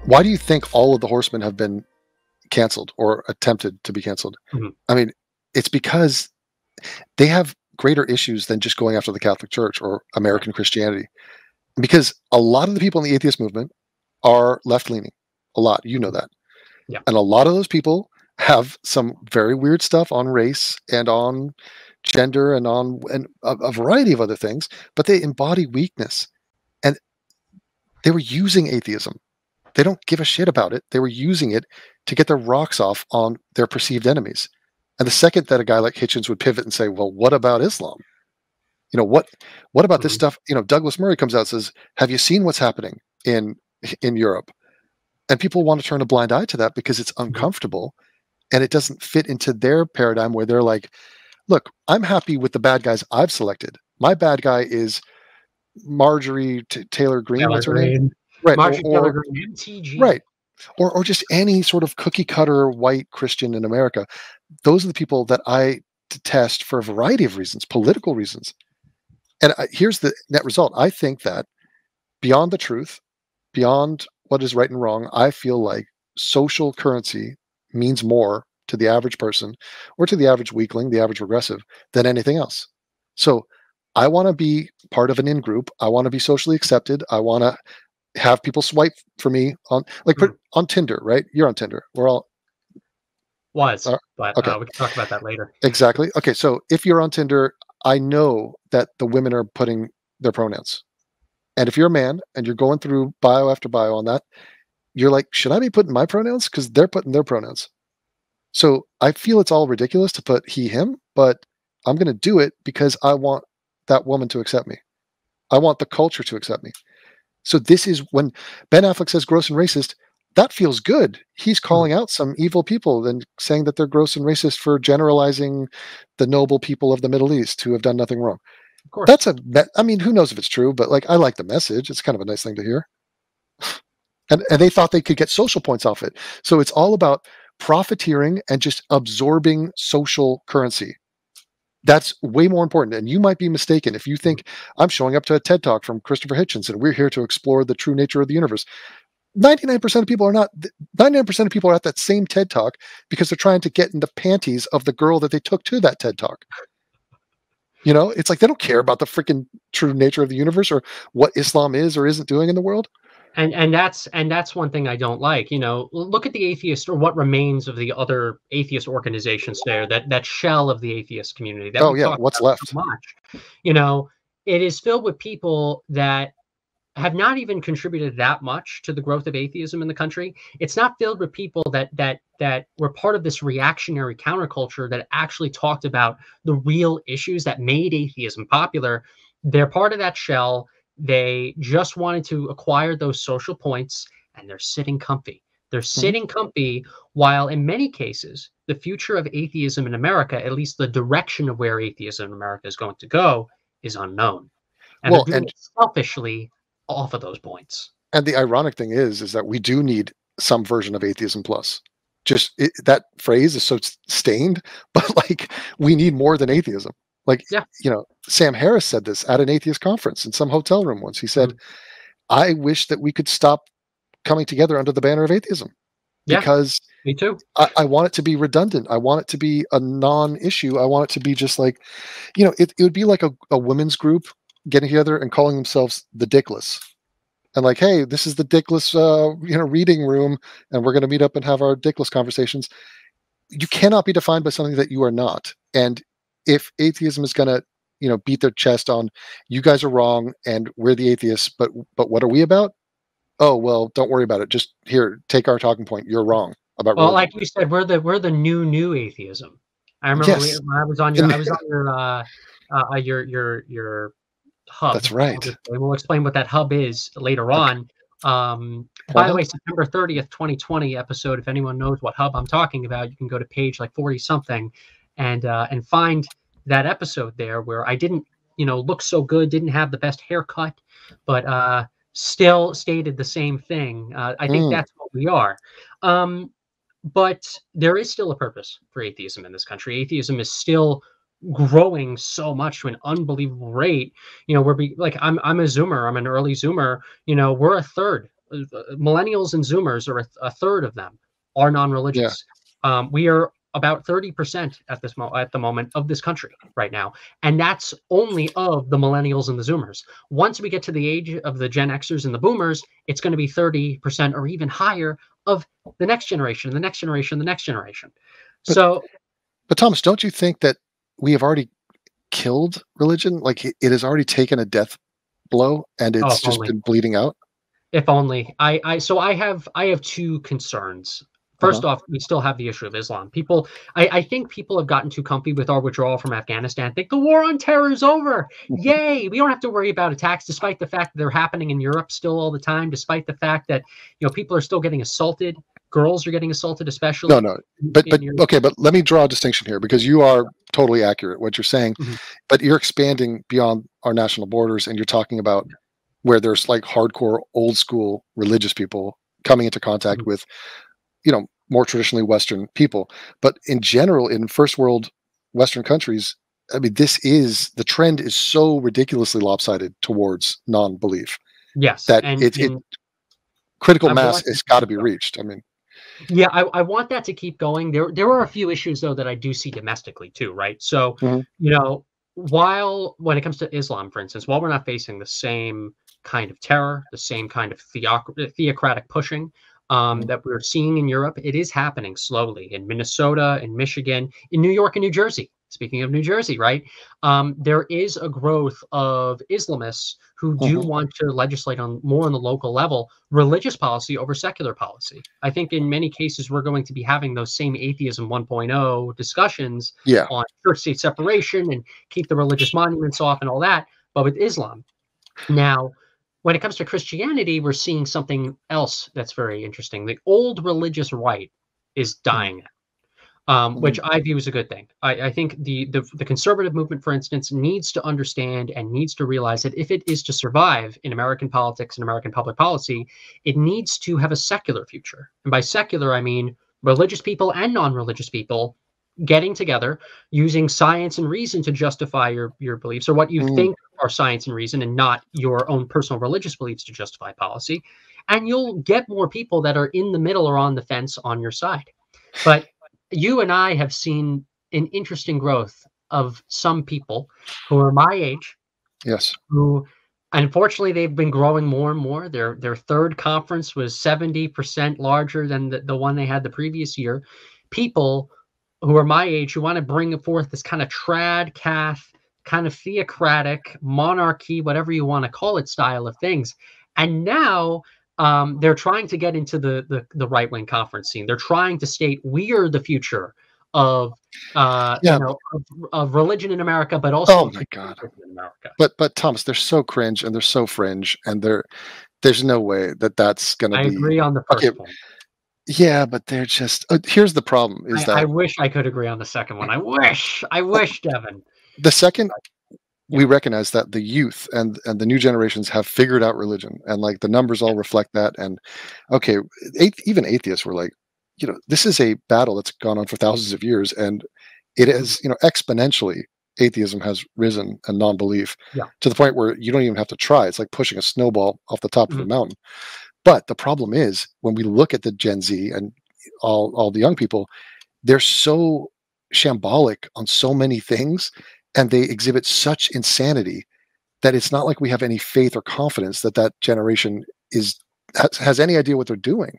Why do you think all of the horsemen have been canceled or attempted to be canceled? Mhm. I mean, it's because they have greater issues than just going after the Catholic Church or American Christianity. Because a lot of the people in the atheist movement are left-leaning. A lot, you know that. Yeah. And a lot of those people have some very weird stuff on race and on gender and on a variety of other things, but they embody weakness. And they were using atheism. They don't give a shit about it. They were using it to get their rocks off on their perceived enemies. And the second that a guy like Hitchens would pivot and say, well, what about Islam? You know, what about this stuff? You know, Douglas Murray comes out and says, have you seen what's happening in Europe? And people want to turn a blind eye to that because it's uncomfortable and it doesn't fit into their paradigm where they're like, look, I'm happy with the bad guys I've selected. My bad guy is Marjorie Taylor Greene. What's her name? Right. Marjorie Taylor Greene, MTG. Right. Or just any sort of cookie cutter white Christian in America. Those are the people that I detest for a variety of reasons, political reasons. And here's the net result. I think that beyond the truth, beyond what is right and wrong, I feel like social currency means more to the average person or to the average weakling, the average progressive, than anything else. So I want to be part of an in-group. I want to be socially accepted. I want to have people swipe for me on, like, on Tinder, right? You're on Tinder. We're all but okay. We can talk about that later. Exactly. Okay, so if you're on Tinder, I know that the women are putting their pronouns. And if you're a man and you're going through bio after bio on that, you're like, should I be putting my pronouns? Because they're putting their pronouns. So I feel it's all ridiculous to put he, him, but I'm going to do it because I want that woman to accept me. I want the culture to accept me. So this is when Ben Affleck says gross and racist, that feels good. He's calling out some evil people and saying that they're gross and racist for generalizing the noble people of the Middle East who have done nothing wrong. Of course. I mean, who knows if it's true, but like, I like the message. It's kind of a nice thing to hear. And they thought they could get social points off it. So it's all about profiteering and just absorbing social currency. That's way more important. And you might be mistaken if you think I'm showing up to a TED Talk from Christopher Hitchens and we're here to explore the true nature of the universe. 99% of people are not. 99% of people are at that same TED Talk because they're trying to get in the panties of the girl that they took to that TED Talk. You know, it's like they don't care about the freaking true nature of the universe or what Islam is or isn't doing in the world. And that's one thing I don't like. You know, look at the atheist, or what remains of the other atheist organizations there, that shell of the atheist community. That what's left? So much. You know, it is filled with people that have not even contributed that much to the growth of atheism in the country. It's not filled with people that were part of this reactionary counterculture that actually talked about the real issues that made atheism popular. They're part of that shell. They just wanted to acquire those social points, and they're sitting comfy. They're sitting comfy while, in many cases, the future of atheism in America, at least the direction of where atheism in America is going to go, is unknown. And they're doing it selfishly off of those points. And the ironic thing is that we do need some version of atheism plus. Just that phrase is so stained, but like, we need more than atheism. Like, you know, Sam Harris said this at an atheist conference in some hotel room once. He said, I wish that we could stop coming together under the banner of atheism. Because me too. I want it to be redundant. I want it to be a non-issue. I want it to be just like, you know, it would be like a women's group getting together and calling themselves the Dickless. And like, hey, this is the Dickless, reading room, and we're going to meet up and have our Dickless conversations. You cannot be defined by something that you are not. And if atheism is going to, you know, beat their chest on, you guys are wrong and we're the atheists, but what are we about? Oh, well, don't worry about it. Just here, take our talking point. You're wrong about. Well, like you said, we're the new atheism. I remember when I was on your hub. That's right. We'll explain what that hub is later on. By the way, September 30th, 2020 episode. If anyone knows what hub I'm talking about, you can go to page like 40 something and find that episode there where I didn't, look so good, didn't have the best haircut, but still stated the same thing. I think that's what we are. But there is still a purpose for atheism in this country. Atheism is still growing so much to an unbelievable rate. I'm a Zoomer. I'm an early Zoomer. We're a third millennials and Zoomers are a third of them are non-religious. We are about 30% at the moment of this country right now, and that's only of the millennials and the Zoomers. Once we get to the age of the Gen Xers and the Boomers, it's going to be 30% or even higher of the next generation, the next generation, the next generation. But Thomas, don't you think that we have already killed religion? Like it has already taken a death blow, and it's just been bleeding out. If only. I have two concerns. First off, we still have the issue of Islam. I think people have gotten too comfy with our withdrawal from Afghanistan. Think the war on terror is over. Yay! We don't have to worry about attacks, despite the fact that they're happening in Europe still all the time. Despite the fact that people are still getting assaulted. Girls are getting assaulted, especially. No. But okay. But let me draw a distinction here, because you are totally accurate what you're saying, but you're expanding beyond our national borders, and you're talking about where there's like hardcore, old school religious people coming into contact with more traditionally Western people. But in general, in first world Western countries, I mean, the trend is so ridiculously lopsided towards non-belief. Yes. That critical mass has got to be reached. I mean, yeah, I want that to keep going. There are a few issues, though, that I do see domestically too, right? So, when it comes to Islam, for instance, while we're not facing the same kind of terror, the same kind of theocratic pushing that we're seeing in Europe, it is happening slowly in Minnesota, in Michigan, in New York and New Jersey. Speaking of New Jersey, right? There is a growth of Islamists who do want to legislate more on the local level, religious policy over secular policy. I think in many cases, we're going to be having those same atheism 1.0 discussions on church-state separation and keep the religious monuments off and all that, but with Islam. Now, when it comes to Christianity, we're seeing something else that's very interesting. The old religious right is dying out, which I view as a good thing. I think the conservative movement, for instance, needs to understand and needs to realize that if it is to survive in American politics and American public policy, it needs to have a secular future. And by secular, I mean religious people and non-religious people getting together, using science and reason to justify your beliefs, or what you think are science and reason, and not your own personal religious beliefs to justify policy. And you'll get more people that are in the middle or on the fence on your side. But you and I have seen an interesting growth of some people who are my age. Yes. Who, unfortunately, they've been growing more and more. Their third conference was 70% larger than the one they had the previous year. People who are my age, who want to bring forth this kind of trad cath, kind of theocratic monarchy, whatever you want to call it, style of things. And now they're trying to get into the right-wing conference scene. They're trying to state we are the future of of religion in America, but also in America. But Thomas, they're so cringe and they're so fringe, and there's no way that's going to be. I agree on the first point. Yeah, but they're just. Here's the problem: I wish I could agree on the second one. I wish, Devon. The second, we recognize that the youth and the new generations have figured out religion, and like the numbers all reflect that. And okay, even atheists were like, this is a battle that's gone on for thousands of years, and it is, exponentially, atheism has risen and non-belief to the point where you don't even have to try. It's like pushing a snowball off the top of a mountain. But the problem is, when we look at the Gen Z and all the young people, they're so shambolic on so many things, and they exhibit such insanity that it's not like we have any faith or confidence that generation has any idea what they're doing.